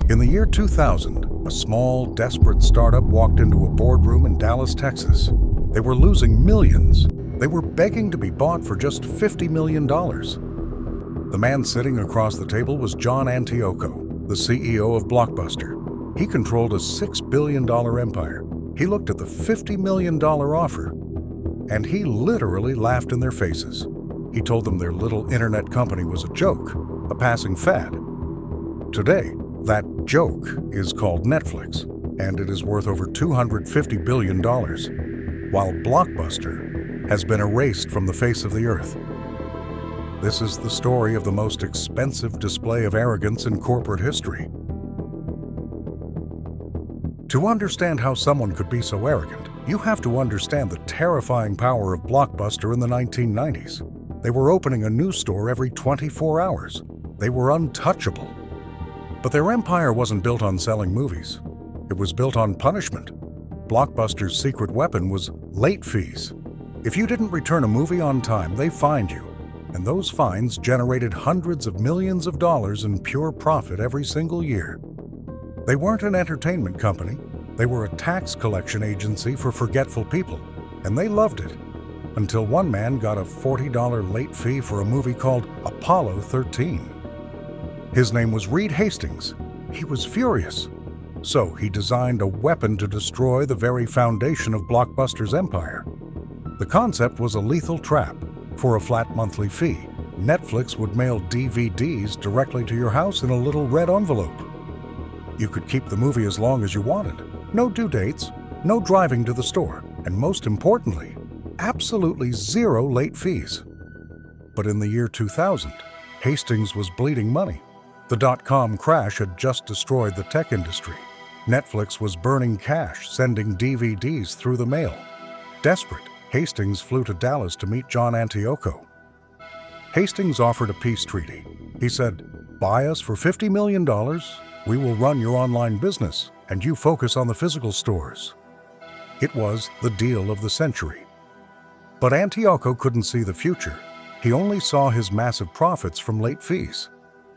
In the year 2000, a small, desperate startup walked into a boardroom in Dallas, Texas. They were losing millions. They were begging to be bought for just $50 million. The man sitting across the table was John Antioco, the CEO of Blockbuster. He controlled a $6 billion empire. He looked at the $50 million offer, and he literally laughed in their faces. He told them their little internet company was a joke, a passing fad. Today, that joke is called Netflix, and it is worth over $250 billion, while Blockbuster has been erased from the face of the earth. This is the story of the most expensive display of arrogance in corporate history. To understand how someone could be so arrogant, you have to understand the terrifying power of Blockbuster in the 1990s. They were opening a new store every 24 hours. They were untouchable. But their empire wasn't built on selling movies. It was built on punishment. Blockbuster's secret weapon was late fees. If you didn't return a movie on time, they fined you. And those fines generated hundreds of millions of dollars in pure profit every single year. They weren't an entertainment company. They were a tax collection agency for forgetful people, and they loved it. Until one man got a $40 late fee for a movie called Apollo 13. His name was Reed Hastings. He was furious. So he designed a weapon to destroy the very foundation of Blockbuster's empire. The concept was a lethal trap. For a flat monthly fee, Netflix would mail DVDs directly to your house in a little red envelope. You could keep the movie as long as you wanted. No due dates, no driving to the store, and most importantly, absolutely zero late fees. But in the year 2000, Hastings was bleeding money. The dot-com crash had just destroyed the tech industry. Netflix was burning cash, sending DVDs through the mail. Desperate, Hastings flew to Dallas to meet John Antioco. Hastings offered a peace treaty. He said, "Buy us for $50 million, we will run your online business, and you focus on the physical stores." It was the deal of the century. But Antioco couldn't see the future. He only saw his massive profits from late fees.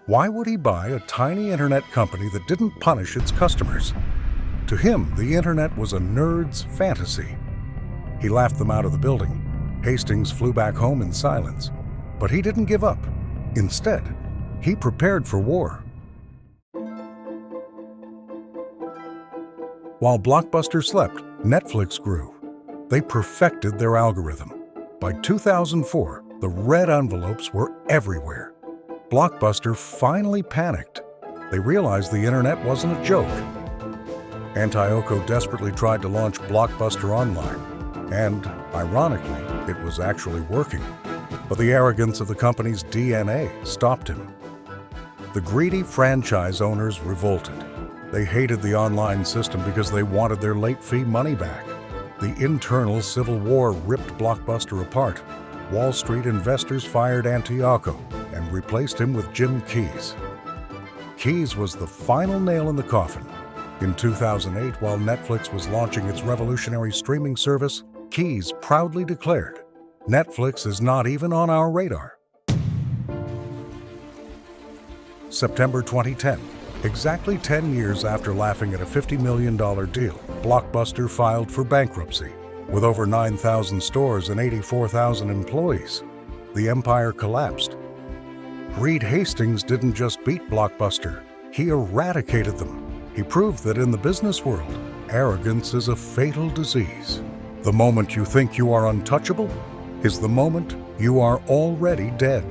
Why would he buy a tiny internet company that didn't punish its customers? To him, the internet was a nerd's fantasy. He laughed them out of the building. Hastings flew back home in silence. But he didn't give up. Instead, he prepared for war. While Blockbuster slept, Netflix grew. They perfected their algorithm. By 2004, the red envelopes were everywhere. Blockbuster finally panicked. They realized the internet wasn't a joke. Antioco desperately tried to launch Blockbuster online, and, ironically, it was actually working. But the arrogance of the company's DNA stopped him. The greedy franchise owners revolted. They hated the online system because they wanted their late fee money back. The internal civil war ripped Blockbuster apart. Wall Street investors fired Antioco and replaced him with Jim Keyes. Keyes was the final nail in the coffin. In 2008, while Netflix was launching its revolutionary streaming service, Keyes proudly declared, "Netflix is not even on our radar." September 2010, exactly 10 years after laughing at a $50 million deal, Blockbuster filed for bankruptcy. With over 9,000 stores and 84,000 employees, the empire collapsed. Reed Hastings didn't just beat Blockbuster, he eradicated them. He proved that in the business world, arrogance is a fatal disease. The moment you think you are untouchable is the moment you are already dead.